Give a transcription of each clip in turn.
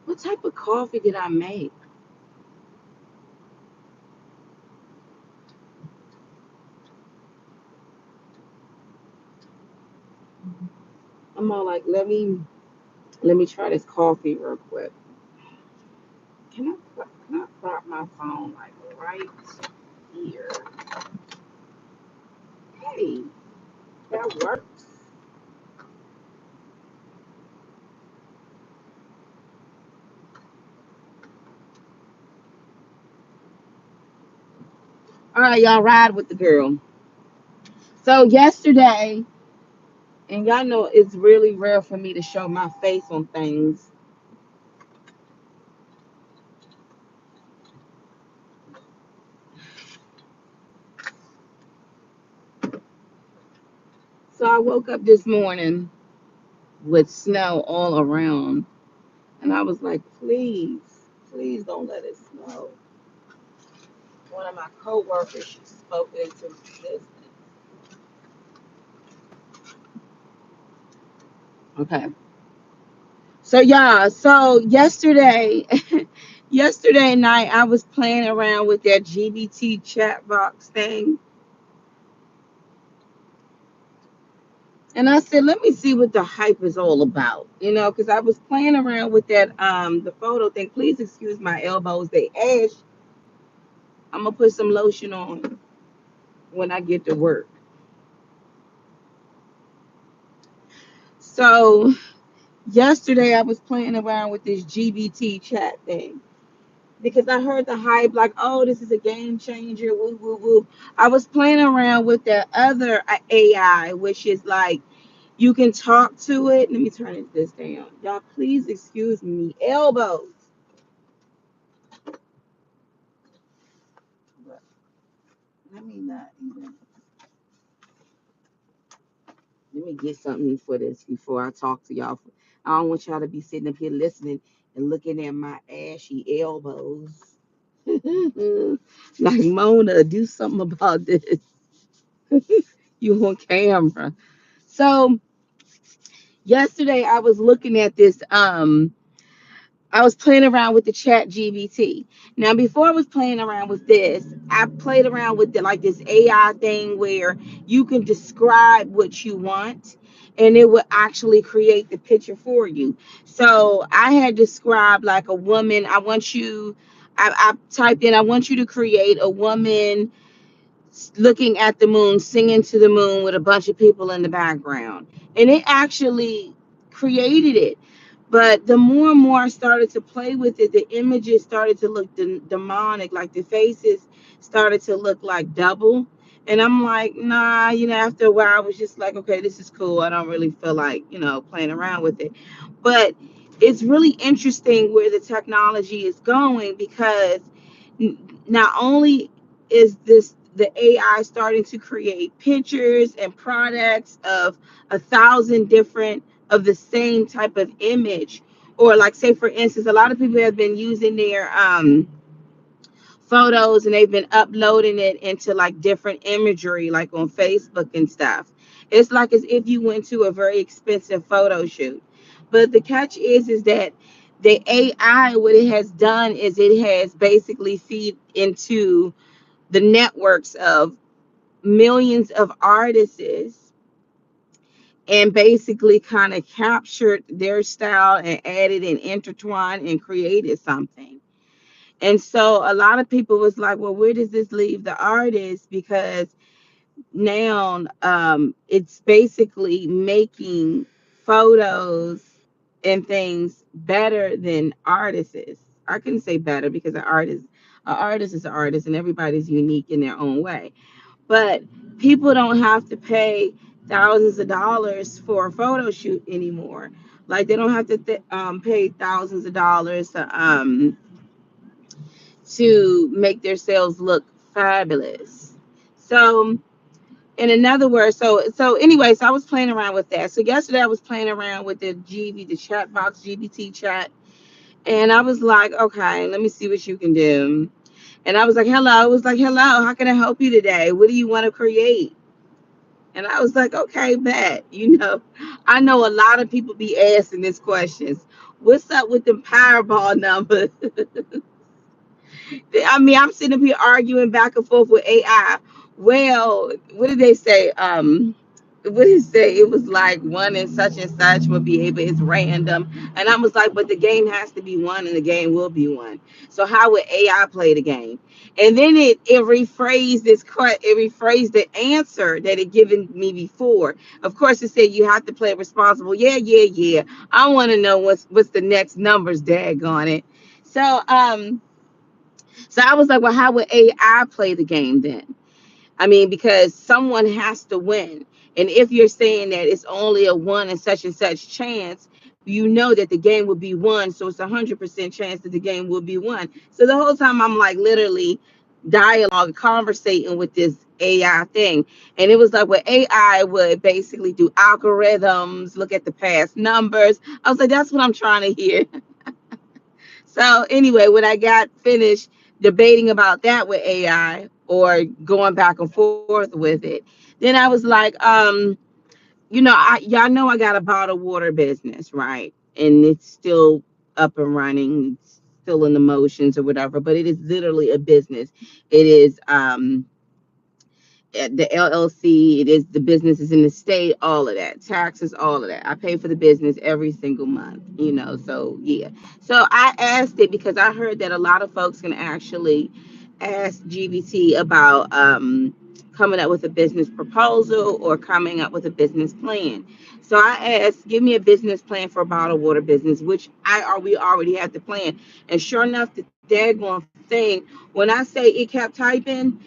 What type of coffee did I make? I'm all like, let me try this coffee real quick. Can I prop my phone like right here? Hey, that works. All right, y'all ride with the girl. So yesterday, and y'all know it's really rare for me to show my face on things. So I woke up this morning with snow all around, and I was like, please, please don't let it snow. One of my coworkers, she spoke it into existence. Okay. So yeah, so yesterday, yesterday night I was playing around with that GBT chat box thing. And I said, let me see what the hype is all about, because I was playing around with that the photo thing. Please excuse my elbows, they ash. I'm gonna put some lotion on when I get to work. So yesterday I was playing around with this GBT chat thing because I heard the hype, like, oh, this is a game changer, woo woo woo. I was playing around with that other AI, which is like you can talk to it. Let me turn this down. Y'all, please excuse me. Elbows. Let me not even. Let me get something for this before I talk to y'all. I don't want y'all to be sitting up here listening and looking at my ashy elbows. Like, Mona, do something about this. You on camera. So yesterday I was looking at this. I was playing around with the chat GBT. Now, before I was playing around with this, I played around with like this AI thing where you can describe what you want and it will actually create the picture for you. So I had described like a woman. I typed in, I want you to create a woman looking at the moon, singing to the moon with a bunch of people in the background. And it actually created it. But the more and more I started to play with it, the images started to look demonic, like the faces started to look like double. And I'm like, nah, after a while, I was just like, okay, this is cool. I don't really feel like, playing around with it. But it's really interesting where the technology is going because not only is this the AI starting to create pictures and products of 1,000 different of the same type of image, or like say for instance, a lot of people have been using their photos and they've been uploading it into like different imagery, like on Facebook and stuff. It's like as if you went to a very expensive photo shoot. But the catch is that the AI, what it has done is it has basically feed into the networks of millions of artists and basically kind of captured their style and added and intertwined and created something. And so a lot of people was like, well, where does this leave the artist? Because now it's basically making photos and things better than artists. I couldn't say better because an artist is an artist and everybody's unique in their own way. But people don't have to pay thousands of dollars for a photo shoot anymore. Like they don't have to pay thousands of dollars to make themselves look fabulous. So, in other words, so anyway, so I was playing around with that. So yesterday I was playing around with the chat box, GBT chat, and I was like, okay, let me see what you can do. And I was like, hello. I was like, hello, how can I help you today? What do you want to create? And I was like, okay, bet. I know a lot of people be asking this questions. What's up with the Powerball numbers? I mean, I'm sitting up here arguing back and forth with AI. Well, what did they say? What did it say? It was like one and such will be able. It's random, and I was like, but the game has to be won, and the game will be won. So how would AI play the game? And then it rephrased it rephrased the answer that it given me before. Of course, it said you have to play responsible. Yeah, yeah, yeah. I want to know what's the next numbers, dag on it. So so I was like, well, how would AI play the game then? I mean, because someone has to win. And if you're saying that it's only a one and such chance, you know that the game will be won. So it's 100% chance that the game will be won. So the whole time I'm like literally dialogue, conversating with this AI thing. And it was like what AI would basically do algorithms, look at the past numbers. I was like, that's what I'm trying to hear. So anyway, when I got finished debating about that with AI or going back and forth with it, then I was like, y'all know I got a bottled water business, right? And it's still up and running, still in the motions or whatever, but it is literally a business. It is the LLC, it is the business is in the state, all of that, taxes, all of that. I pay for the business every single month. So yeah. So I asked it because I heard that a lot of folks can actually ask GBT about coming up with a business proposal or coming up with a business plan. So I asked, give me a business plan for a bottled water business, which we already have the plan. And sure enough, the daggone thing, when I say it kept typing.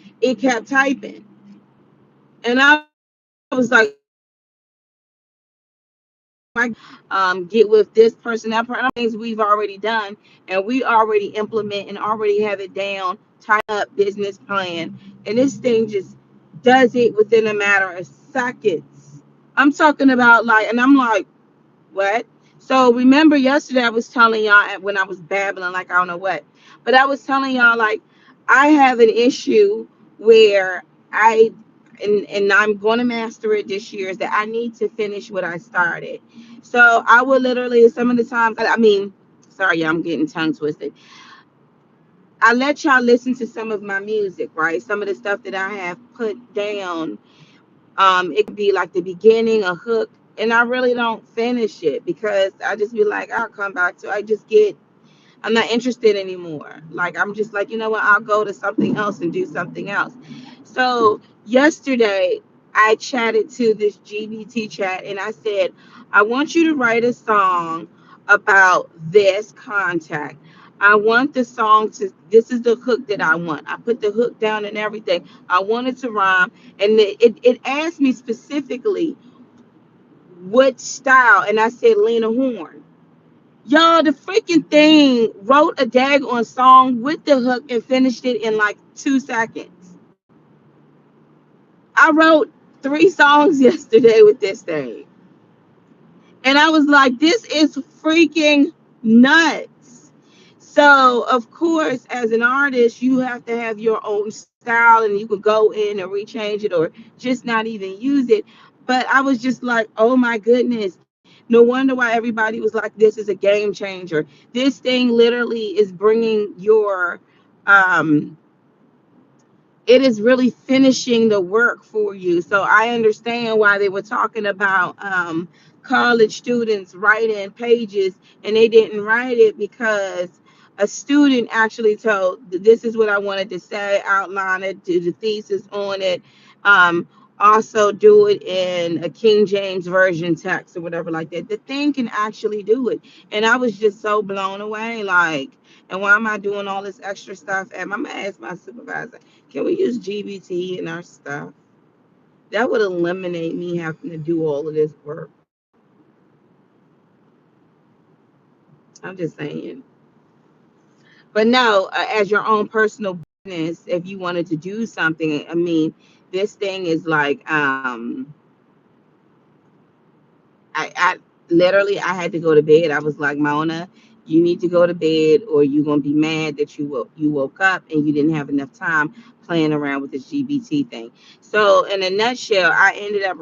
And I was like, get with this person, that person, things we've already done and we already implement and already have it down, tie up business plan. And this thing just does it within a matter of seconds. I'm talking about like, and I'm like, what? So remember yesterday I was telling y'all when I was babbling like I don't know what, but I was telling y'all like I have an issue where I and I'm going to master it this year is that I need to finish what I started. So I would literally some of the times I mean, sorry, I'm getting tongue twisted. I let y'all listen to some of my music, right? Some of the stuff that I have put down, it could be like the beginning, a hook, and I really don't finish it because I just be like, I'll come back to. I'm not interested anymore. Like I'm just like, you know what? I'll go to something else and do something else. So yesterday, I chatted to this GBT chat, and I said, I want you to write a song about this contact. I want the song to. This is the hook that I want. I put the hook down and everything. I want it to rhyme, and it asked me specifically what style, and I said Lena Horne. Y'all, the freaking thing wrote a daggone song with the hook and finished it in like 2 seconds. I wrote 3 songs yesterday with this thing. And I was like, this is freaking nuts. So, of course, as an artist, you have to have your own style and you can go in and rechange it or just not even use it. But I was just like, oh my goodness. No wonder why everybody was like, this is a game changer. This thing literally is bringing your um, it is really finishing the work for you. So I understand why they were talking about college students writing pages and they didn't write it because a student actually told this is what I wanted to say, outline it, do the thesis on it, um, also do it in a King James version text or whatever like that. The thing can actually do it. And I was just so blown away, like, and why am I doing all this extra stuff? And I'm gonna ask my supervisor, can we use GBT in our stuff? That would eliminate me having to do all of this work. I'm just saying. But no, as your own personal business, if you wanted to do something, I mean, this thing is like, I literally I had to go to bed. I was like, Mona, You need to go to bed, or you're gonna be mad that you woke up and you didn't have enough time playing around with this GBT thing. So in a nutshell, I ended up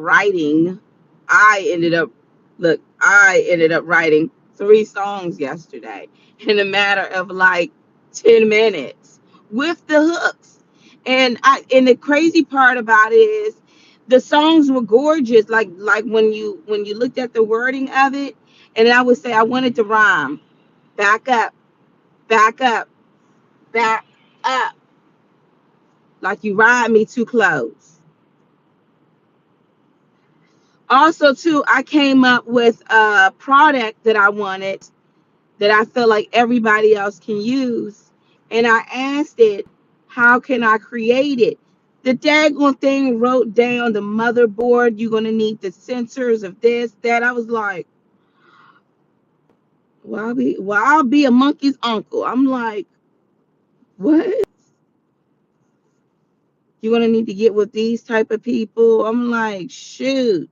I ended up writing 3 songs yesterday in a matter of like 10 minutes with the hooks. And the crazy part about it is the songs were gorgeous. Like when you looked at the wording of it, and I would say I wanted to rhyme. Back up, back up, back up. Like you ride me too close. Also, too, I came up with a product that I wanted that I feel like everybody else can use. And I asked it, how can I create it? The daggone thing wrote down the motherboard. You're gonna need the sensors of this, that. I was like, I'll be a monkey's uncle. I'm like, what? You're gonna need to get with these type of people. I'm like, shoot.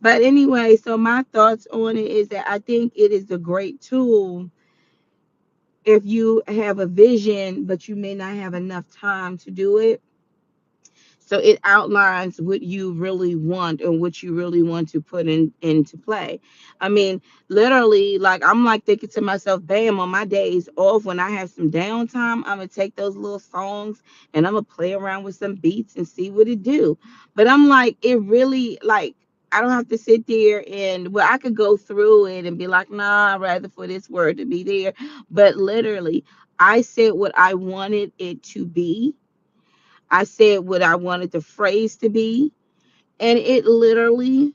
But anyway, so my thoughts on it is that I think it is a great tool if you have a vision, but you may not have enough time to do it. So it outlines what you really want and what you really want to put into play. I mean, literally, like I'm like thinking to myself, bam, on my days off when I have some downtime, I'm gonna take those little songs and I'm gonna play around with some beats and see what it do. But I'm like, it really like I don't have to sit there and well, I could go through it and be like, nah, I'd rather for this word to be there. But literally, I said what I wanted it to be. I said what I wanted the phrase to be, and it literally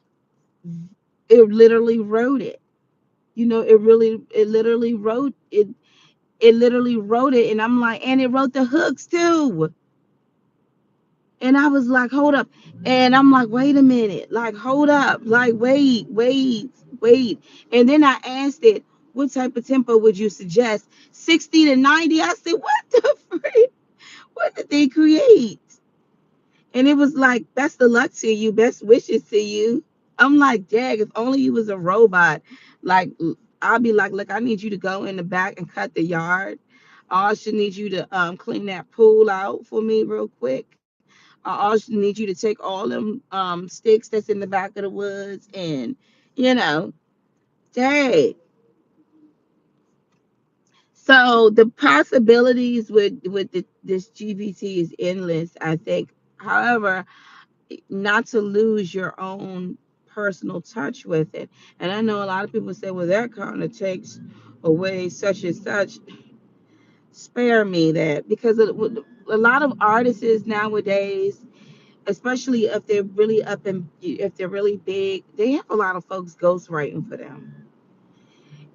wrote it. You know, it literally wrote it, and I'm like, and it wrote the hooks too. And I was like, hold up. And I'm like, wait a minute, like hold up, like wait. And then I asked it, what type of tempo would you suggest? 60 to 90. I said, what the frick? What did they create? And it was like, best of luck to you, best wishes to you. I'm like, Dag, if only you was a robot. Like, I'll be like, look, I need you to go in the back and cut the yard. I also need you to clean that pool out for me real quick. I also need you to take all them sticks that's in the back of the woods and, you know, dang. So the possibilities with this GPT is endless, I think. However, not to lose your own personal touch with it. And I know a lot of people say, well, that kind of takes away such and such. Spare me that, because a lot of artists nowadays, especially if they're really up and if they're really big, they have a lot of folks ghostwriting for them.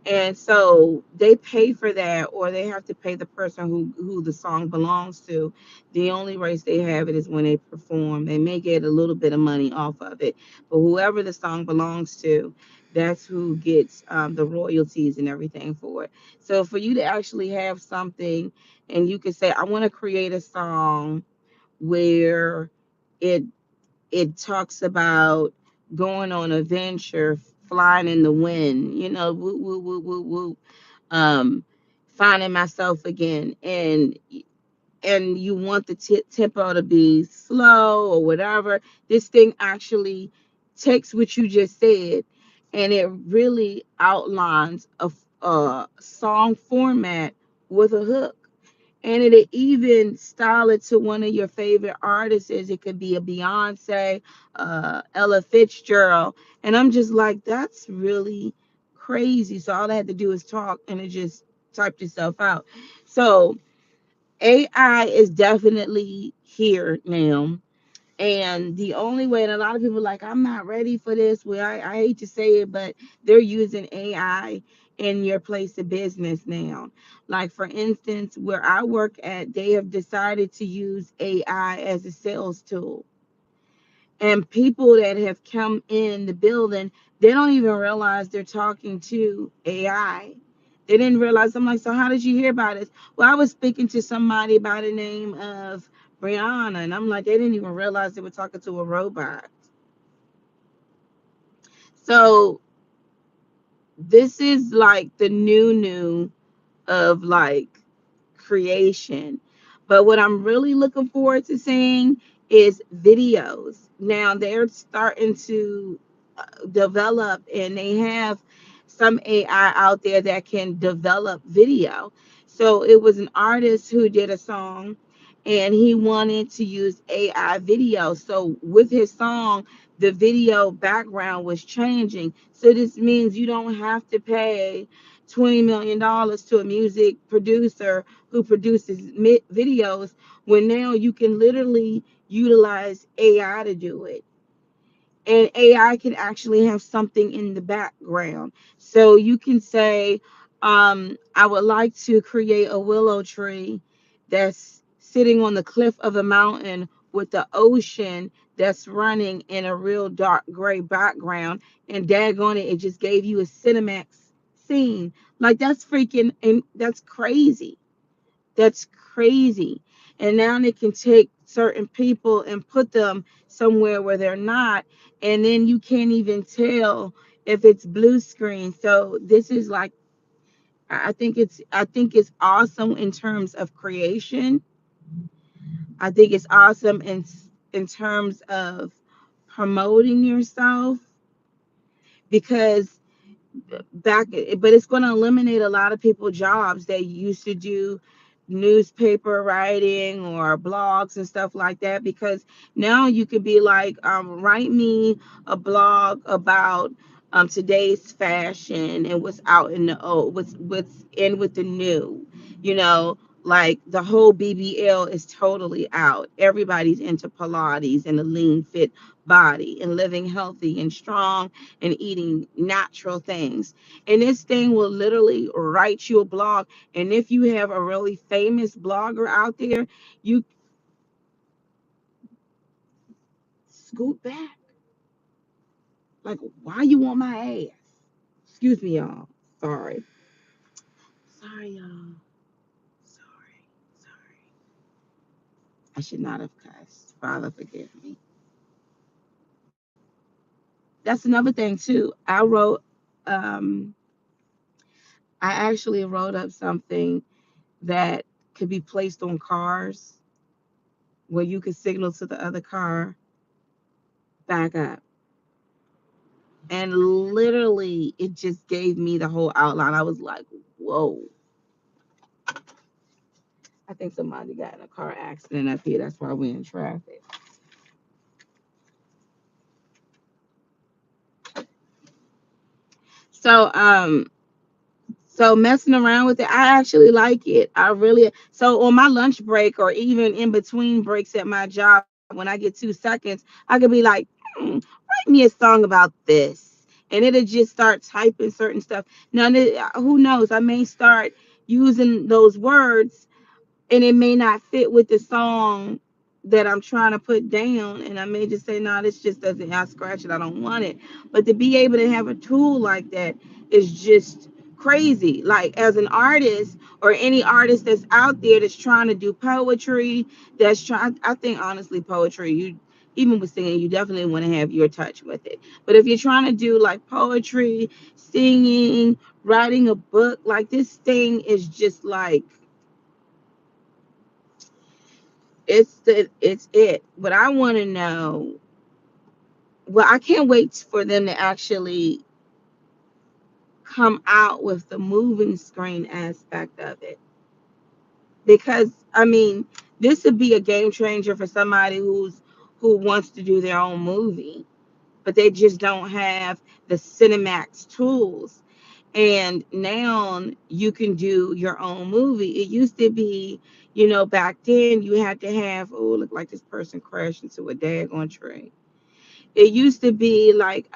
And so they pay for that, or they have to pay the person who the song belongs to. The only race they have it is when they perform. They may get a little bit of money off of it, but whoever the song belongs to, that's who gets the royalties and everything for it. So for you to actually have something, and you can say, I want to create a song where it it talks about going on a venture, flying in the wind, woo, woo, woo, woo, woo, um, finding myself again, and you want the tempo to be slow or whatever. This thing actually takes what you just said, and it really outlines a song format with a hook, and it even style it to one of your favorite artists. It could be a Beyonce, Ella Fitzgerald, and I'm just like, that's really crazy. So all I had to do is talk, and it just typed itself out. So AI is definitely here now. And the only way, and a lot of people are like, I'm not ready for this. Well, I hate to say it, but they're using AI in your place of business now. Like, for instance, where I work at, they have decided to use AI as a sales tool. And people that have come in the building, they don't even realize they're talking to AI. They didn't realize. I'm like, so how did you hear about it? Well, I was speaking to somebody by the name of Brianna, and I'm like, they didn't even realize they were talking to a robot. So This is like the new of like creation. But what I'm really looking forward to seeing is videos. Now they're starting to develop, and they have some AI out there that can develop video. So it was an artist who did a song, and he wanted to use AI video. So with his song, the video background was changing. So this means you don't have to pay $20 million to a music producer who produces videos, when now you can literally utilize AI to do it, and AI can actually have something in the background. So you can say, I would like to create a willow tree that's sitting on the cliff of a mountain with the ocean that's running in a real dark gray background. And daggone it, it just gave you a Cinemax scene. Like that's freaking, and that's crazy. That's crazy. And now they can take certain people and put them somewhere where they're not. And then you can't even tell if it's blue screen. So this is like, I think it's awesome in terms of creation. I think it's awesome in terms of promoting yourself, because back but it's going to eliminate a lot of people jobs that used to do newspaper writing or blogs and stuff like that, because now you could be like, write me a blog about today's fashion and what's out in the old, what's in with the new, you know, like the whole BBL is totally out. Everybody's into Pilates and a lean fit body and living healthy and strong and eating natural things. And this thing will literally write you a blog. And if you have a really famous blogger out there, you scoot back. Like, why you want my ass? Excuse me, y'all. Sorry. Sorry, y'all. Sorry. Sorry. I should not have cussed. Father, forgive me. That's another thing too. Um, I actually wrote up something that could be placed on cars where you could signal to the other car, back up. And literally, it just gave me the whole outline. I was like, whoa, I think somebody got in a car accident up here. That's why we're in traffic. So, so messing around with it, I actually like it. I really, so on my lunch break or even in between breaks at my job, when I get 2 seconds, I could be like, write me a song about this. And it'll just start typing certain stuff. Now, who knows? I may start using those words, and it may not fit with the song that I'm trying to put down. And I may just say, no, this just doesn't, I scratch it, I don't want it. But to be able to have a tool like that is just crazy. Like as an artist or any artist that's out there that's trying to do poetry, that's trying, I think honestly, poetry, you, even with singing, you definitely want to have your touch with it. But if you're trying to do like poetry, singing, writing a book, like this thing is just like, it's it. But I want to know. Well, I can't wait for them to actually come out with the moving screen aspect of it, because I mean, this would be a game changer for somebody who wants to do their own movie, but they just don't have the Cinemax tools. And now you can do your own movie. It used to be, back then you had to have, oh, look like this person crashed into a daggone tree. It used to be like,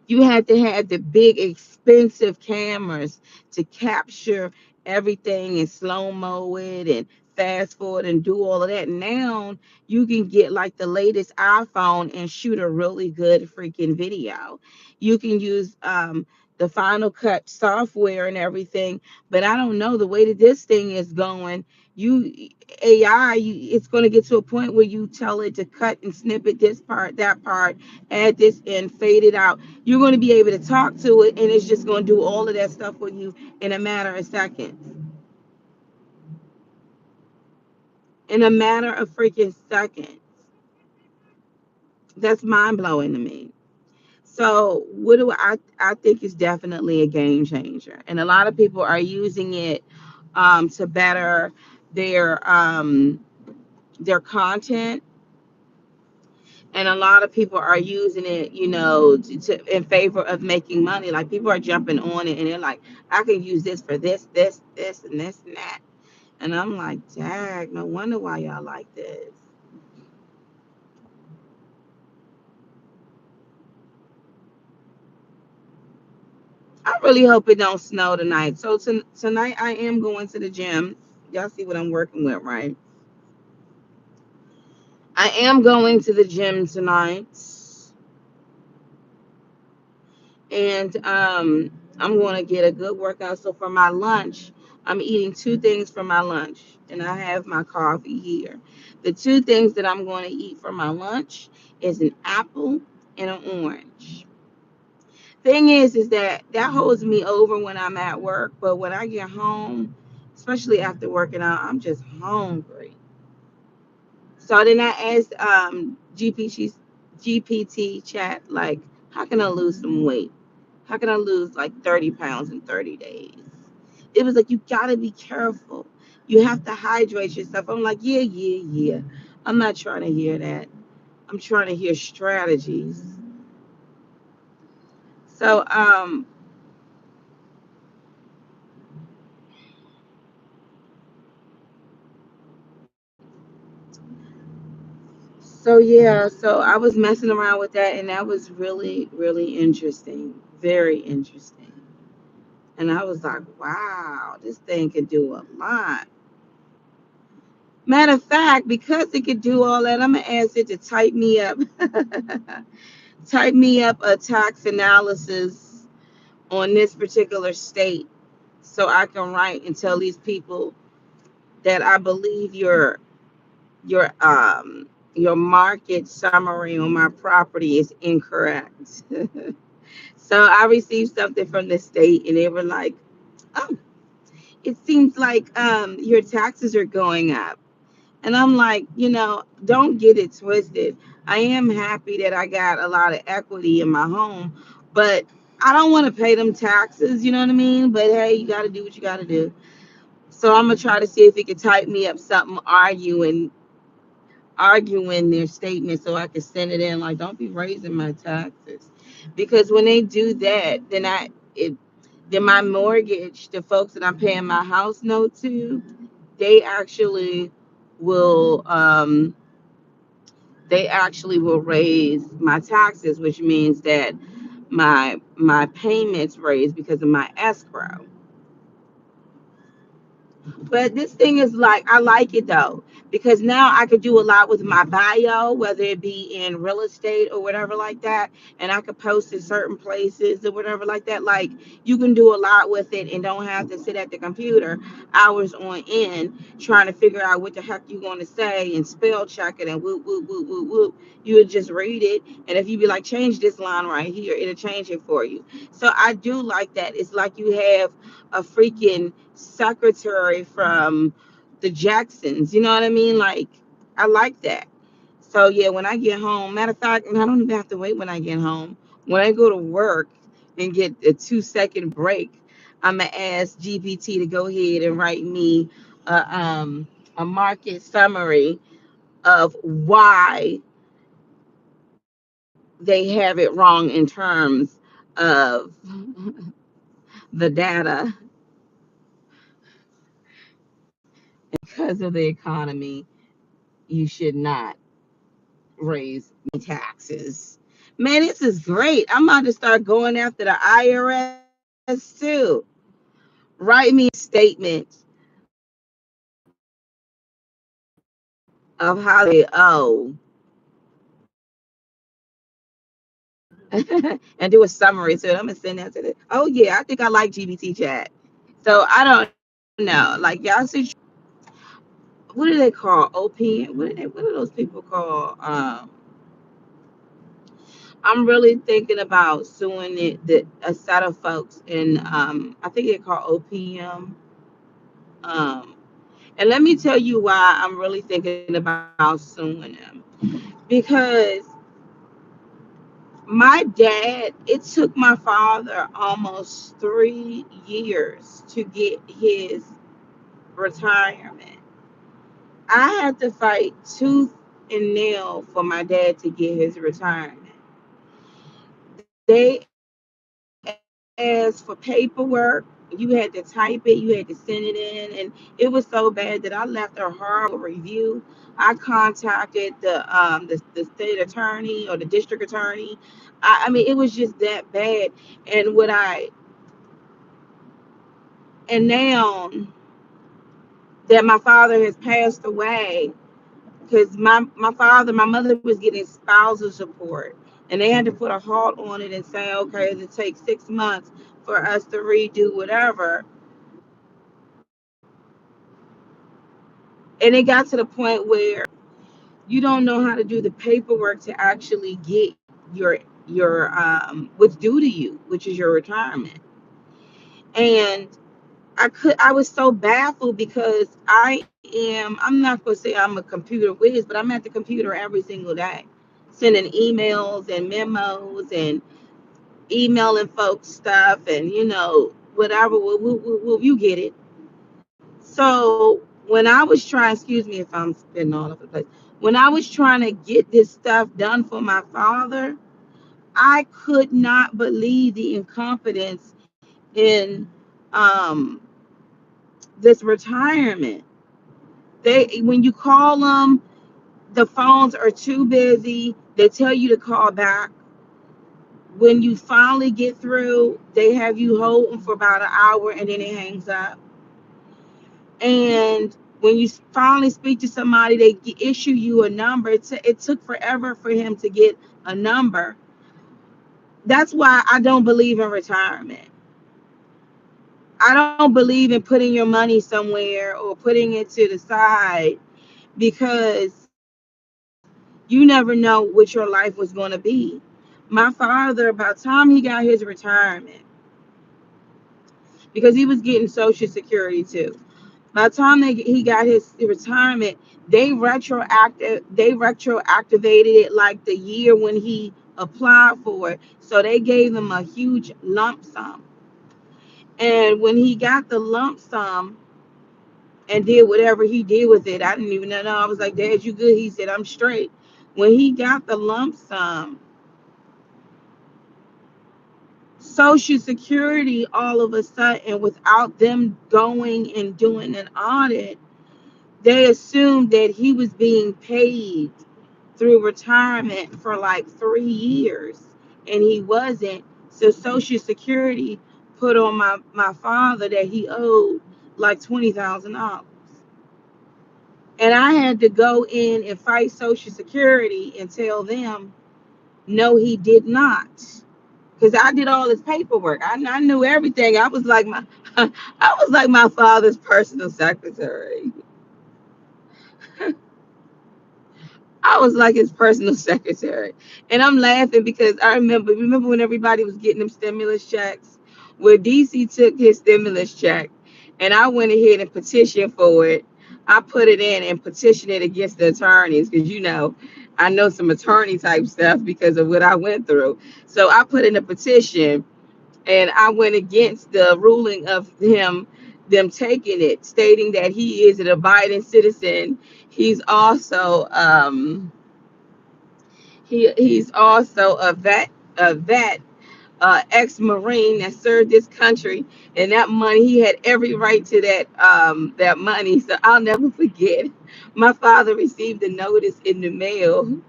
you had to have the big expensive cameras to capture everything and slow mo it and fast forward and do all of that. Now you can get like the latest iPhone and shoot a really good freaking video. You can use the Final Cut software and everything. But I don't know the way that this thing is going. You AI, it's going to get to a point where you tell it to cut and snippet this part, that part, add this and fade it out. You're going to be able to talk to it, and it's just going to do all of that stuff for you in a matter of seconds. In a matter of freaking seconds. That's mind blowing to me. So what do I think is definitely a game changer, and a lot of people are using it to better their um, their content, and a lot of people are using it, in favor of making money. Like people are jumping on it, and they're like, I can use this for this, and this and that. And I'm like, dang, no wonder why y'all like this. I really hope it don't snow tonight. So tonight I am going to the gym. Y'all see what I'm working with, right? I am going to the gym tonight, and I'm going to get a good workout. So for my lunch, I'm eating two things for my lunch, and I have my coffee here. The two things that I'm going to eat for my lunch is an apple and an orange. Thing is that holds me over when I'm at work, but when I get home, especially after working out, I'm just hungry. So then I asked GPT chat, like, how can I lose some weight? How can I lose like 30 pounds in 30 days? It was like, you gotta be careful. You have to hydrate yourself. I'm like, yeah, yeah, yeah. I'm not trying to hear that. I'm trying to hear strategies. So so I was messing around with that, and that was really, really interesting. Very interesting. And I was like, wow, this thing can do a lot. Matter of fact, because it could do all that, I'm gonna ask it to type me up, type me up a tax analysis on this particular state, so I can write and tell these people that I believe your market summary on my property is incorrect. So I received something from the state, and they were like, "Oh, it seems like your taxes are going up." And I'm like, don't get it twisted. I am happy that I got a lot of equity in my home, but I don't want to pay them taxes, you know what I mean? But hey, you got to do what you got to do. So I'm gonna try to see if he can type me up something arguing their statement so I can send it in. Like, don't be raising my taxes, because when they do that, then my mortgage, the folks that I'm paying my house note to, they actually will raise my taxes, which means that my payments raise because of my escrow. But this thing is like, I like it though, because now I could do a lot with my bio, whether it be in real estate or whatever like that. And I could post in certain places or whatever like that. Like, you can do a lot with it and don't have to sit at the computer hours on end trying to figure out what the heck you're going to say and spell check it and whoop, whoop, whoop, whoop, whoop. You would just read it. And if you be like, change this line right here, it'll change it for you. So I do like that. It's like you have a freaking secretary from the Jacksons. You know what I mean? Like, I like that. So yeah, when I get home, matter of fact, and I don't even have to wait when I get home. When I go to work and get a 2 second break, I'm gonna ask GPT to go ahead and write me a market summary of why they have it wrong in terms of the data because of the economy. You should not raise taxes. Man, this is great. I'm about to start going after the IRS too. Write me a statement of how they owe and do a summary to it. I'm gonna send that to the. Oh yeah, I think I like GBT chat. So I don't know. Like y'all see, what do they call OPM? What are those people call? I'm really thinking about suing a set of folks in I think they call OPM. Um, and let me tell you why I'm really thinking about suing them, because my dad, it took my father almost 3 years to get his retirement. I had to fight tooth and nail for my dad to get his retirement. They asked for paperwork. You had to type it, you had to send it in, and it was so bad that I left a horrible review. I contacted the state attorney or the district attorney. I mean, it was just that bad. And what I and now that my father has passed away, because my mother was getting spousal support, and they had to put a halt on it and say, okay, it takes 6 months for us to redo whatever. And it got to the point where you don't know how to do the paperwork to actually get what's due to you, which is your retirement. And I was so baffled because I'm not gonna say I'm a computer whiz, but I'm at the computer every single day, sending emails and memos and emailing folks stuff, and whatever. You get it. So when I was trying, excuse me if I'm spitting all over the place, when I was trying to get this stuff done for my father, I could not believe the incompetence in um, this retirement. When you call them, the phones are too busy. They tell you to call back. When you finally get through, they have you holding for about an hour and then it hangs up. And when you finally speak to somebody, they issue you a number. It took forever for him to get a number. That's why I don't believe in retirement. I don't believe in putting your money somewhere or putting it to the side, because you never know what your life was going to be. My father, by the time he got his retirement, because he was getting Social Security too. By the time he got his retirement, they retroactivated it like the year when he applied for it. So they gave him a huge lump sum. And when he got the lump sum and did whatever he did with it, I didn't even know. I was like, Dad, you good? He said, I'm straight. When he got the lump sum, Social Security all of a sudden, without them going and doing an audit, they assumed that he was being paid through retirement for like 3 years, and he wasn't. So Social Security put on my father that he owed like $20,000. And I had to go in and fight Social Security and tell them, no, he did not. Because I did all his paperwork. I knew everything. I was like I was like my father's personal secretary. I was like his personal secretary. And I'm laughing because I remember when everybody was getting them stimulus checks, where DC took his stimulus check and I went ahead and petitioned for it. I put it in and petitioned it against the attorneys because I know some attorney type stuff because of what I went through. So I put in a petition and I went against the ruling of them taking it, stating that he is an abiding citizen. He's also he's also a vet, ex-marine that served this country, and that money, he had every right to that money. So I'll never forget. My father received a notice in the mail, and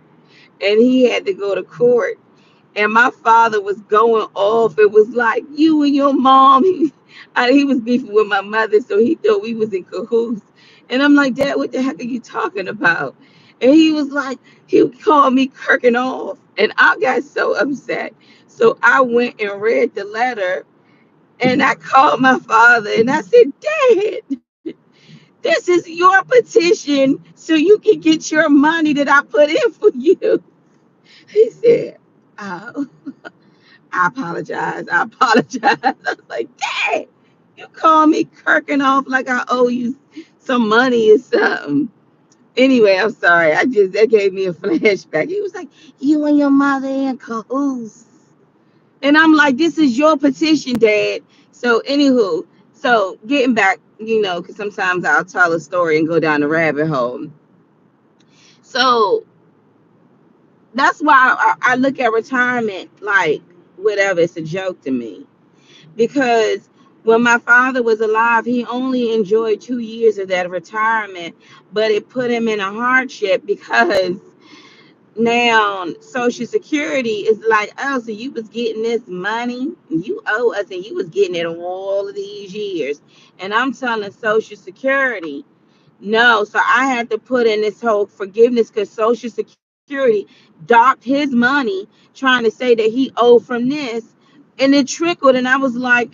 he had to go to court. And my father was going off. It was like, you and your mom. He was beefing with my mother, so he thought we was in cahoots. And I'm like, Dad, what the heck are you talking about? And he was like, he called me kirking off. And I got so upset. So I went and read the letter and I called my father and I said, Dad, this is your petition so you can get your money that I put in for you. He said, oh, I apologize. I apologize. I was like, Dad, you call me kirking off like I owe you some money or something. Anyway, I'm sorry. That gave me a flashback. He was like, you and your mother in cahoots. And I'm like, this is your petition, Dad. So, anywho, so getting back, because sometimes I'll tell a story and go down the rabbit hole. So that's why I look at retirement like whatever, it's a joke to me. Because when my father was alive, he only enjoyed 2 years of that retirement, but it put him in a hardship because now Social Security is like, oh, so you was getting this money, you owe us, and you was getting it all of these years. And I'm telling Social Security, no. So I had to put in this whole forgiveness because Social Security docked his money trying to say that he owed from this. And it trickled. And I was like,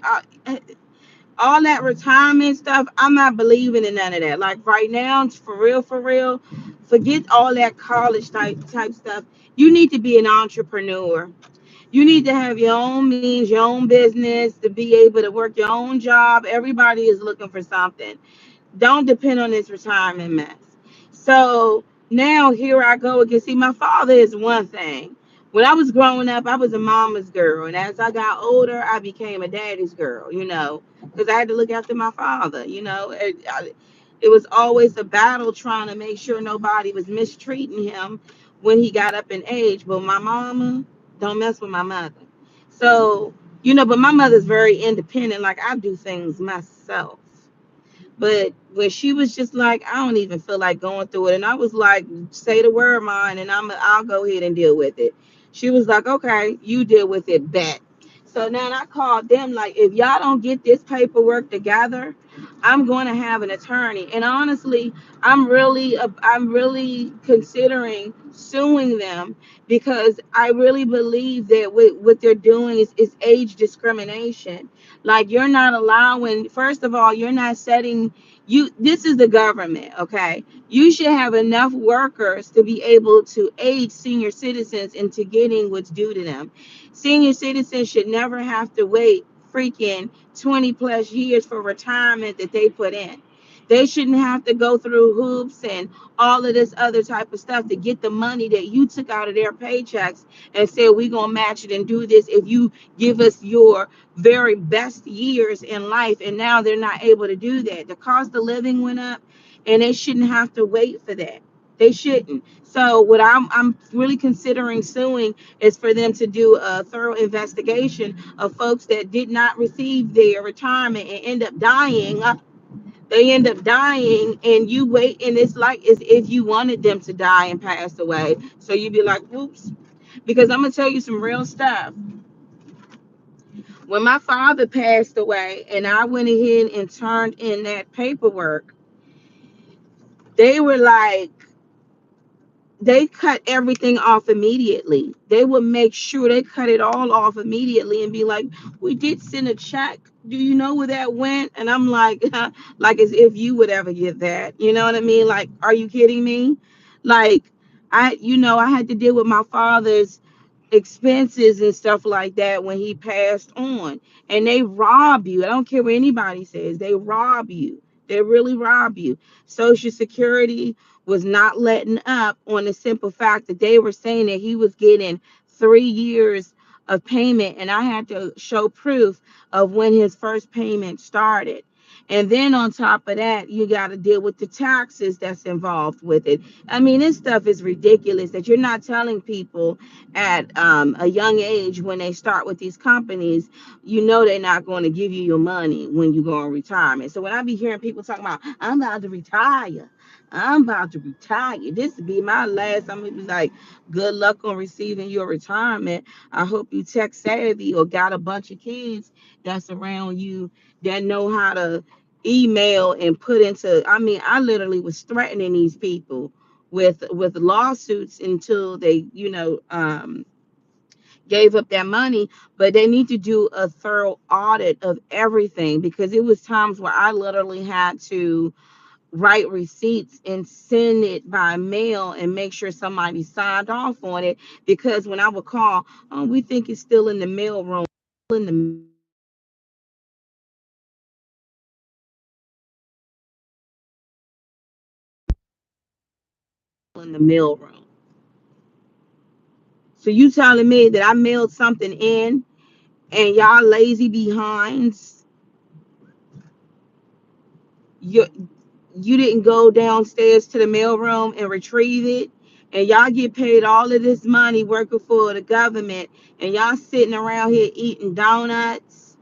all that retirement stuff, I'm not believing in none of that. Like right now, for real, forget all that college type stuff. You need to be an entrepreneur. You need to have your own means, your own business, to be able to work your own job. Everybody is looking for something. Don't depend on this retirement mess. So now here I go again. See, my father is one thing. When I was growing up, I was a mama's girl. And as I got older, I became a daddy's girl, because I had to look after my father. It was always a battle trying to make sure nobody was mistreating him when he got up in age. But my mama, don't mess with my mother. So, but my mother's very independent. Like I do things myself. But when she was just like, I don't even feel like going through it, and I was like, say the word, mine, and I'll go ahead and deal with it. She was like, okay, you deal with it, bet. So now I called them like, if y'all don't get this paperwork together, I'm going to have an attorney. And honestly, I'm really considering suing them because I really believe that what they're doing is age discrimination. Like you're not allowing, first of all, you're not setting this is the government, okay? You should have enough workers to be able to aid senior citizens into getting what's due to them. Senior citizens should never have to wait freaking 20 plus years for retirement that they put in. They shouldn't have to go through hoops and all of this other type of stuff to get the money that you took out of their paychecks and said, we're going to match it and do this if you give us your very best years in life. And now they're not able to do that. The cost of living went up and they shouldn't have to wait for that. They shouldn't. So what I'm really considering suing is for them to do a thorough investigation of folks that did not receive their retirement and end up dying. They end up dying, and you wait, and it's like as if you wanted them to die and pass away. So you'd be like, oops. Because I'm gonna tell you some real stuff. When my father passed away, and I went ahead and turned in that paperwork, they were like, they cut everything off immediately. They would make sure they cut it all off immediately and be like, we did send a check. Do you know where that went? And I'm like, like as if you would ever get that. You know what I mean? Like, are you kidding me? Like, I had to deal with my father's expenses and stuff like that when he passed on. And they rob you. I don't care what anybody says, they rob you. They really rob you. Social Security was not letting up on the simple fact that they were saying that he was getting 3 years of payment, and I had to show proof of when his first payment started. And then on top of that, you got to deal with the taxes that's involved with it. I mean, this stuff is ridiculous that you're not telling people at a young age when they start with these companies, they're not going to give you your money when you go on retirement. So when I be hearing people talking about, I'm about to retire, this would be my last, I'm gonna be like, good luck on receiving your retirement. I hope you tech savvy or got a bunch of kids that's around you that know how to email and put into, I mean, I literally was threatening these people with lawsuits until they, gave up that money. But they need to do a thorough audit of everything, because it was times where I literally had to write receipts and send it by mail and make sure somebody signed off on it, because when I would call, oh, we think it's still in the mail room, in the mail room. So you telling me that I mailed something in, and y'all lazy behinds, you you didn't go downstairs to the mailroom and retrieve it, and y'all get paid all of this money working for the government, and y'all sitting around here eating donuts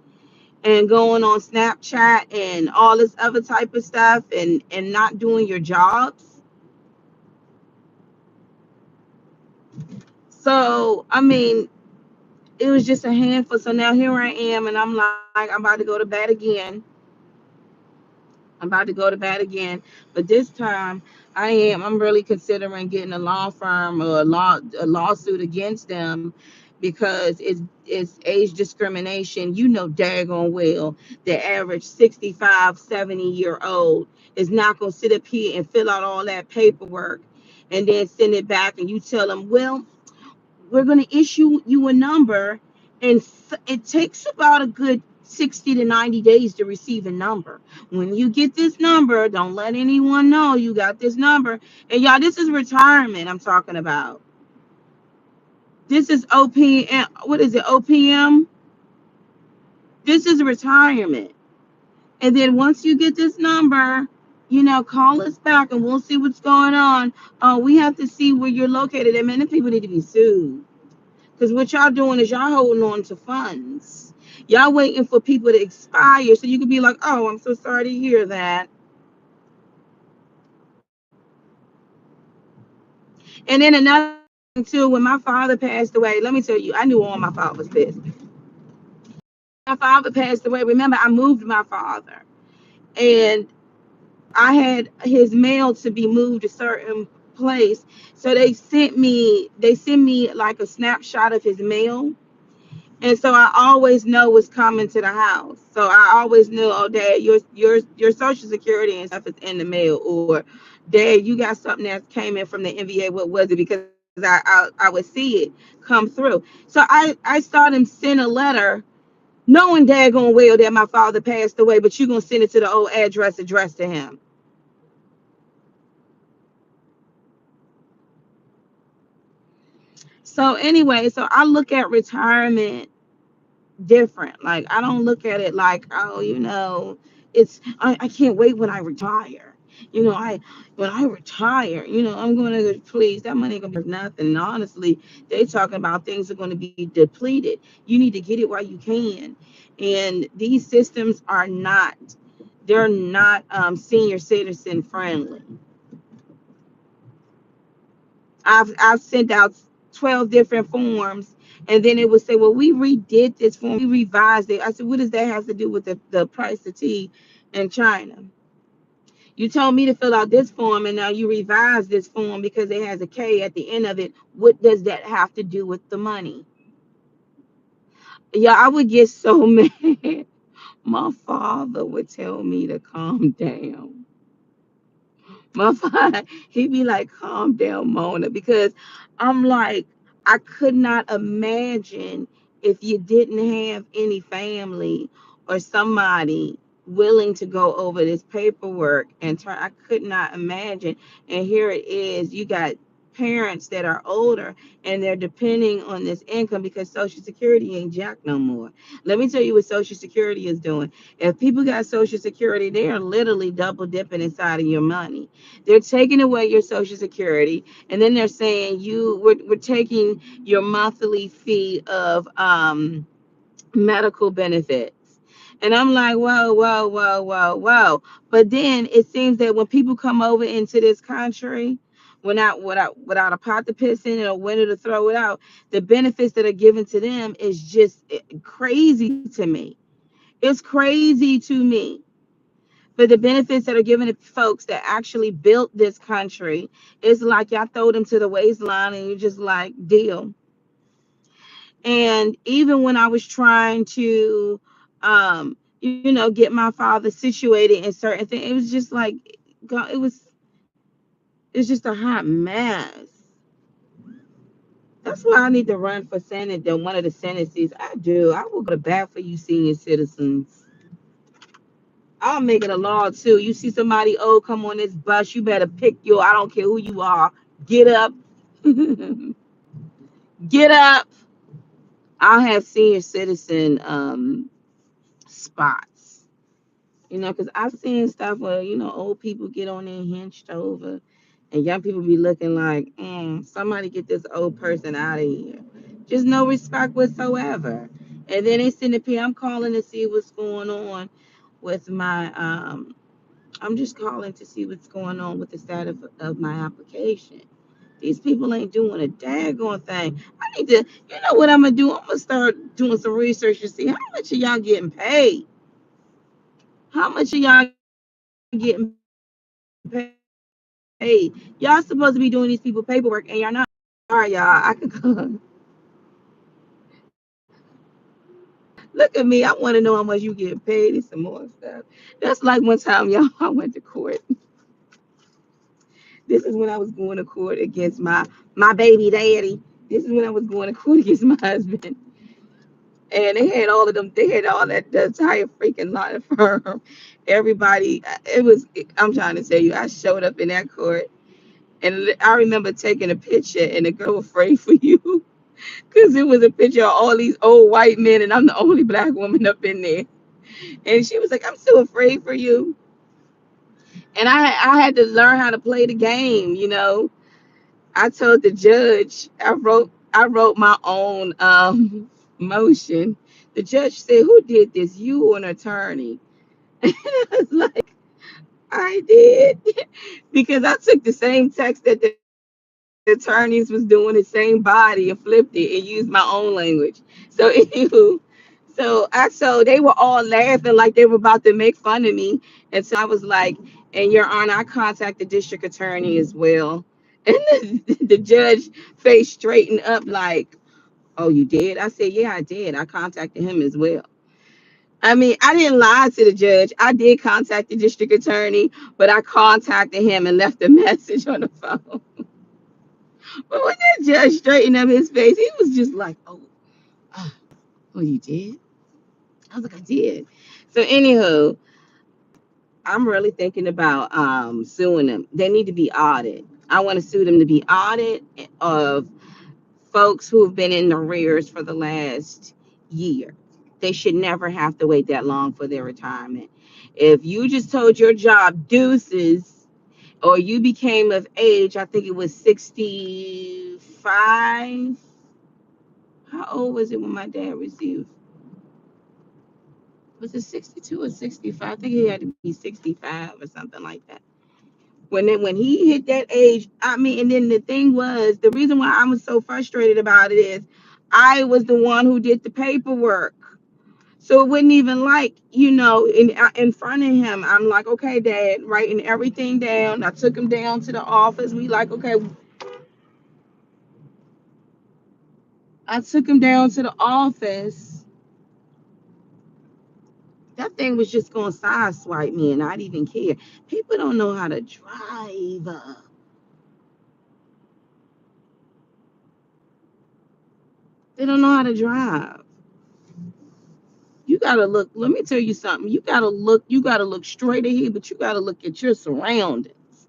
and going on Snapchat and all this other type of stuff, and not doing your jobs. So I mean, it was just a handful. So now here I am, and I'm like, I'm about to go to bed again. I'm about to go to bed again, but this time I'm really considering getting a law firm or a lawsuit against them, because it's age discrimination. Daggone well, the average 65, 70-year old is not going to sit up here and fill out all that paperwork and then send it back, and you tell them, well, we're going to issue you a number, and it takes about a good 60 to 90 days to receive a number. When you get this number, don't let anyone know you got this number. And y'all, this is retirement I'm talking about. This is OPM. What is it? OPM? This is retirement. And then once you get this number, call us back and we'll see what's going on. We have to see where you're located. And many people need to be sued. Because what y'all doing is y'all holding on to funds. Y'all waiting for people to expire so you can be like, oh, I'm so sorry to hear that. And then another thing too, when my father passed away, let me tell you, I knew all my father's business. My father passed away. Remember, I moved my father, and I had his mail to be moved a certain place. So they sent me like a snapshot of his mail. And so I always know what's coming to the house. So I always knew, oh, Dad, your Social Security and stuff is in the mail, or Dad, you got something that came in from the NBA. What was it? Because I would see it come through. So I saw them send a letter, knowing daggone well that my father passed away, but you're gonna send it to the old address addressed to him. So anyway, so I look at retirement different. Like, I don't look at it like, oh, I can't wait when I retire. I when I retire, I'm gonna, please, that money ain't gonna be nothing. And honestly, they talking about things are gonna be depleted. You need to get it while you can. And these systems are not, they're not senior citizen friendly. I've sent out 12 different forms, and then it would say, well, we redid this form, we revised it. I said, what does that have to do with the price of tea in China? You told me to fill out this form, and now you revise this form because it has a K at the end of it. What does that have to do with the money? Yeah, I would get so mad. My father would tell me to calm down. My father, he'd be like, calm down, Mona, because I'm like, I could not imagine if you didn't have any family or somebody willing to go over this paperwork and try. I could not imagine. And here it is, you got parents that are older, and they're depending on this income because Social Security ain't jack no more. Let me tell you what Social Security is doing. If people got Social Security, they are literally double dipping inside of your money. They're taking away your Social Security, and then they're saying we're taking your monthly fee of medical benefits. And I'm like, whoa, whoa, whoa, whoa, whoa. But then it seems that when people come over into this country, without a pot to piss in or window to throw it out, the benefits that are given to them is just crazy to me. It's crazy to me. For the benefits that are given to folks that actually built this country, it's like y'all throw them to the waistline and you just like deal. And even when I was trying to, get my father situated in certain things, it was just like, God, it's just a hot mess. That's why I need to run for Senate. Then one of the Senate seats, I do. I will go to bat for you, senior citizens. I'll make it a law too. You see somebody old come on this bus, you better pick your. I don't care who you are. Get up, get up. I'll have senior citizen spots. Because I've seen stuff where old people get on there hunched over, and young people be looking like, somebody get this old person out of here. Just no respect whatsoever. And then they send it here. I'm calling to see what's going on with my I'm just calling to see what's going on with the status of my application. These people ain't doing a daggone thing. I need to, what I'm gonna do? I'm gonna start doing some research to see how much of y'all getting paid. How much of y'all getting paid? Y'all supposed to be doing these people paperwork, and y'all not. All right, y'all. I can look at me. I want to know how much you get paid and some more stuff. That's like one time, y'all. I went to court. This is when I was going to court against my baby daddy. This is when I was going to court against my husband. And they had all of them, they had all that, the entire freaking law firm. Everybody, it was, I'm trying to tell you, I showed up in that court and I remember taking a picture and the girl was afraid for you because it was a picture of all these old white men and I'm the only black woman up in there. And she was like, I'm so afraid for you. And I had to learn how to play the game. I told the judge, I wrote my own motion. The judge said, "Who did this? You or an attorney?" And I was like, "I did," because I took the same text that the attorneys was doing, the same body, and flipped it and used my own language. So anywho, so they were all laughing like they were about to make fun of me, and so I was like, "And Your Honor, I contacted the district attorney as well." And the judge face straightened up like, "Oh, you did?" I said, "Yeah, I did. I contacted him as well." I mean, I didn't lie to the judge. I did contact the district attorney, but I contacted him and left a message on the phone. But when that judge straightened up his face, he was just like, oh, oh, you did? I was like, I did. So, anywho, I'm really thinking about suing them. They need to be audited. I want to sue them to be audited of folks who have been in the rears for the last year. They should never have to wait that long for their retirement. If you just told your job deuces or you became of age, I think it was 65. How old was it when my dad received? Was it 62 or 65? I think he had to be 65 or something like that. When he hit that age, I mean, and then the thing was, the reason why I was so frustrated about it is I was the one who did the paperwork. So it wasn't even like, in front of him, I'm like, okay, Dad, writing everything down. I took him down to the office. Okay, I took him down to the office. That thing was just going to sideswipe me and not even care. People don't know how to drive. They don't know how to drive. You gotta look. Let me tell you something. You gotta look. You gotta look straight ahead, but you gotta look at your surroundings.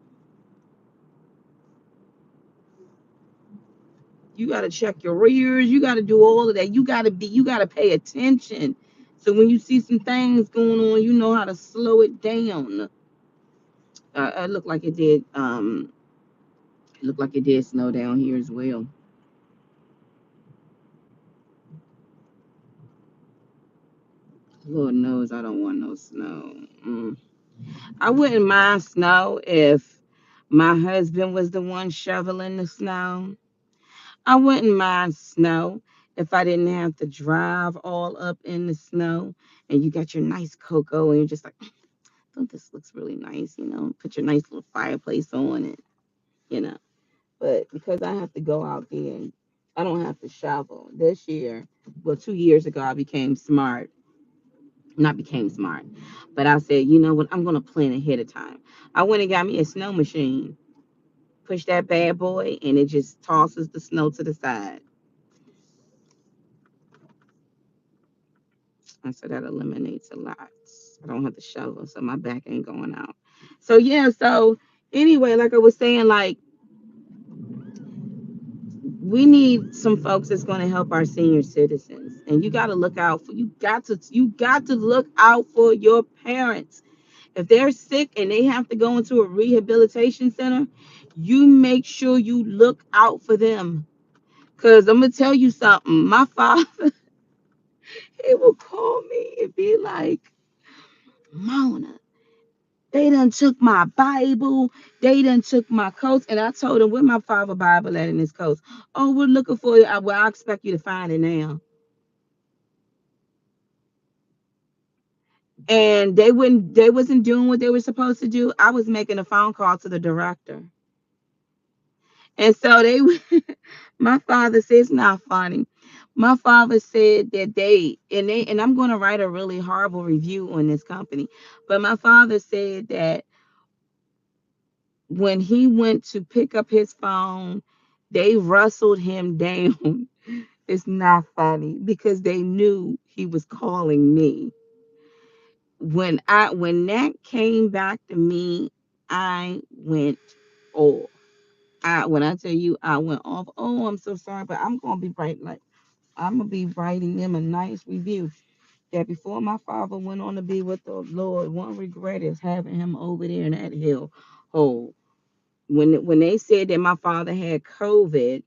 You gotta check your rears. You gotta do all of that. You gotta be. You gotta pay attention. So when you see some things going on, you know how to slow it down. It looked like it did. It looked like it did snow down here as well. Lord knows I don't want no snow. I wouldn't mind snow if my husband was the one shoveling the snow. I wouldn't mind snow if I didn't have to drive all up in the snow and you got your nice cocoa and you're just like, thought this looks really nice, put your nice little fireplace on it, you know. But because I have to go out there and I don't have to shovel this year, well, 2 years ago, I became smart. Not became smart, but I said, you know what? I'm going to plan ahead of time. I went and got me a snow machine, push that bad boy, and it just tosses the snow to the side. I said that eliminates a lot. I don't have to shovel, so my back ain't going out. So yeah, so anyway, like I was saying, like we need some folks that's going to help our senior citizens, and you got to look out for you got to look out for your parents. If they're sick and they have to go into a rehabilitation center, you make sure you look out for them. Cause I'm gonna tell you something. My father, he will call me and be like, Mona, they done took my Bible. They done took my coats. And I told him, where my father Bible at in his coats? Oh, we're looking for you. Well, I expect you to find it now. And they wasn't doing what they were supposed to do. I was making a phone call to the director. And so my father says, not funny. My father said that and I'm going to write a really horrible review on this company. But my father said that when he went to pick up his phone, they rustled him down. It's not funny because they knew he was calling me. When that came back to me, I went off. When I tell you I went off, oh, I'm so sorry, but I'm gonna be writing them a nice review. That before my father went on to be with the Lord, one regret is having him over there in that hell hole. When they said that my father had COVID,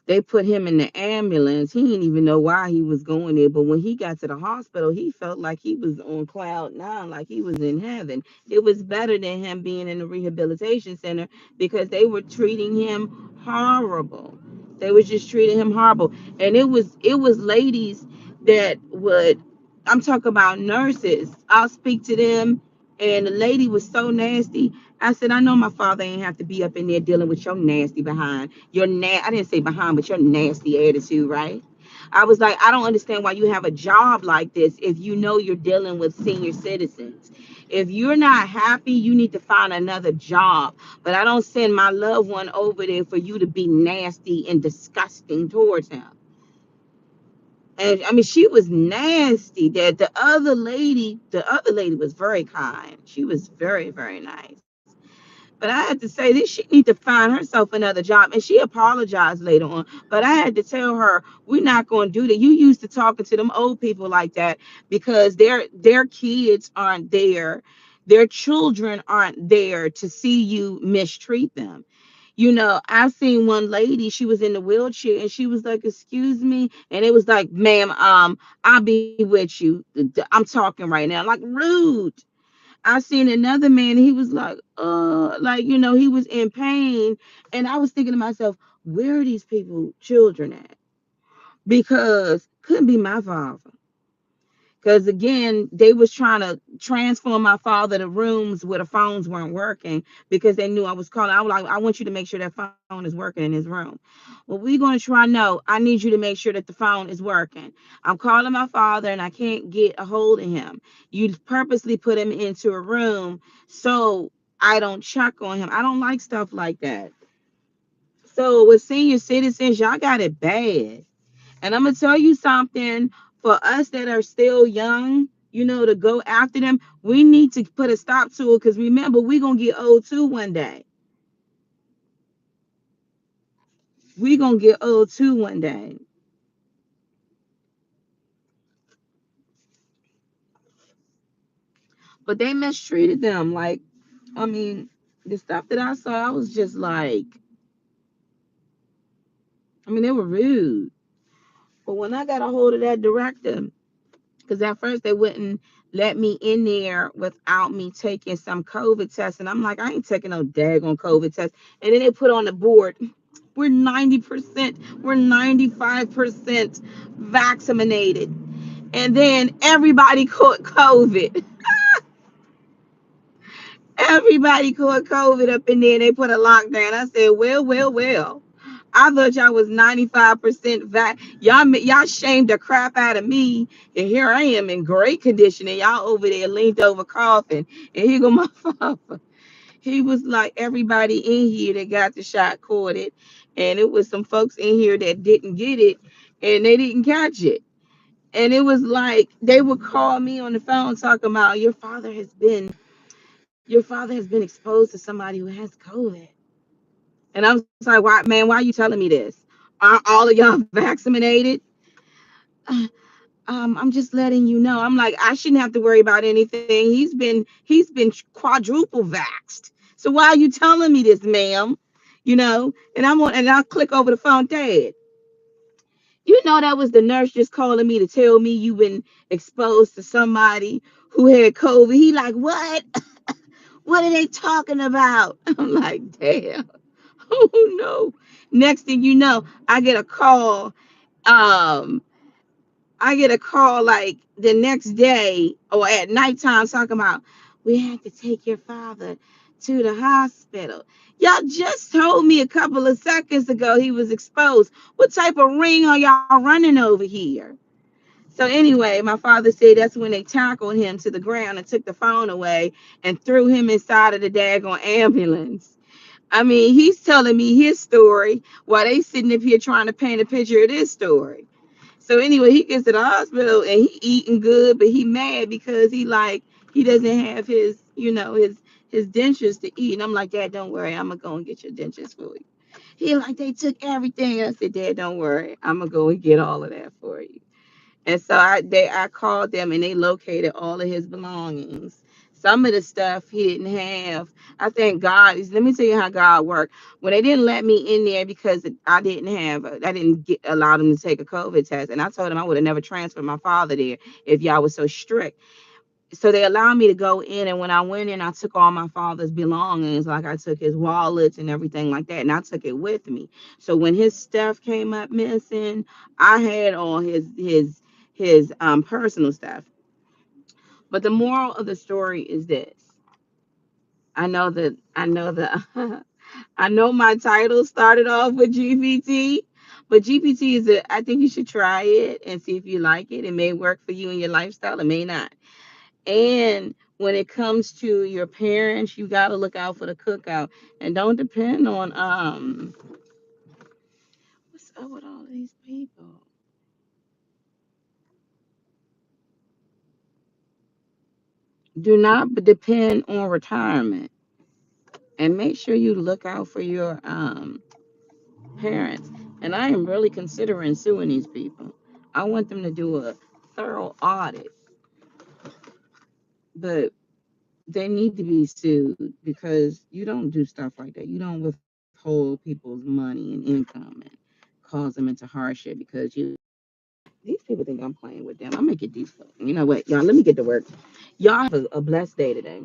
they put him in the ambulance. He didn't even know why he was going there, but when he got to the hospital, he felt like he was on cloud nine, like he was in heaven. It was better than him being in the rehabilitation center because they were treating him horrible. They was just treating him horrible. And it was ladies that would, I'm talking about nurses, I'll speak to them, and the lady was so nasty. I said, I know my father ain't have to be up in there dealing with your nasty behind. I didn't say behind, but your nasty attitude, right? I was like, I don't understand why you have a job like this if you know you're dealing with senior citizens. If you're not happy, you need to find another job. But I don't send my loved one over there for you to be nasty and disgusting towards him. And I mean, she was nasty. That the other lady was very kind. She was very, very nice. But I had to say this, she need to find herself another job. And she apologized later on. But I had to tell her, we're not going to do that. You used to talking to them old people like that because their kids aren't there. Their children aren't there to see you mistreat them. I've seen one lady, she was in the wheelchair and she was like, excuse me. And it was like, ma'am, I'll be with you. I'm talking right now. Like rude. I seen another man, he was like, he was in pain. And I was thinking to myself, where are these people, children at? Because couldn't be my father. Because again, they was trying to transform my father to rooms where the phones weren't working because they knew I was calling. I was like, I want you to make sure that phone is working in his room. Well, we're going to try. No, I need you to make sure that the phone is working. I'm calling my father and I can't get a hold of him. You purposely put him into a room so I don't check on him. I don't like stuff like that. So with senior citizens, y'all got it bad. And I'm gonna tell you something, for us that are still young, to go after them, we need to put a stop to it because remember, we're gonna get old too one day. We're gonna get old too one day. But they mistreated them. Like, I mean, the stuff that I saw, I was just like, I mean, they were rude. But when I got a hold of that director, because at first they wouldn't let me in there without me taking some COVID test. And I'm like, I ain't taking no daggone COVID test. And then they put on the board, we're 90%, we're 95% vaccinated. And then everybody caught COVID. Everybody caught COVID up in there. They put a lockdown. I said, well, well, well. I thought y'all was 95% vac. Y'all shamed the crap out of me. And here I am in great condition. And y'all over there leaned over coughing. And here go my father. He was like, everybody in here that got the shot caught it. And it was some folks in here that didn't get it and they didn't catch it. And it was like they would call me on the phone talking about your father has been exposed to somebody who has COVID. And I was like, why, man, why are you telling me this? Are all of y'all vaccinated? Uh, I'm just letting you know. I'm like, I shouldn't have to worry about anything. He's been quadruple vaxxed. So why are you telling me this, ma'am? And I'll click over the phone, Dad. That was the nurse just calling me to tell me you've been exposed to somebody who had COVID. He like, what? What are they talking about? I'm like, damn. Oh no. Next thing you know, Um, I get a call like the next day or at nighttime talking about we had to take your father to the hospital. Y'all just told me a couple of seconds ago he was exposed. What type of ring are y'all running over here? So anyway, my father said that's when they tackled him to the ground and took the phone away and threw him inside of the daggone ambulance. I mean, he's telling me his story while they sitting up here trying to paint a picture of this story. So anyway, he gets to the hospital and he eating good, but he mad because he doesn't have his dentures to eat. And I'm like, Dad, don't worry, I'm gonna go and get your dentures for you. He like they took everything. I said, Dad, don't worry, I'm gonna go and get all of that for you. And so I called them and they located all of his belongings. Some of the stuff he didn't have. I thank God. Let me tell you how God worked. When they didn't let me in there because I didn't get allow them to take a COVID test, and I told them I would have never transferred my father there if y'all was so strict. So they allowed me to go in, and when I went in, I took all my father's belongings, like I took his wallets and everything like that, and I took it with me. So when his stuff came up missing, I had all his personal stuff. But the moral of the story is this: I know I know my title started off with GPT, but GPT I think you should try it and see if you like it. It may work for you and your lifestyle, it may not. And when it comes to your parents, you got to look out for the cookout and don't depend on what's up with all these people. Do not depend on retirement and make sure you look out for your parents. And I am really considering suing these people. I want them to do a thorough audit, but they need to be sued because you don't do stuff like that. You don't withhold people's money and income and cause them into hardship because these people think I'm playing with them. I'm gonna get these folks. You know what, y'all? Let me get to work. Y'all have a blessed day today.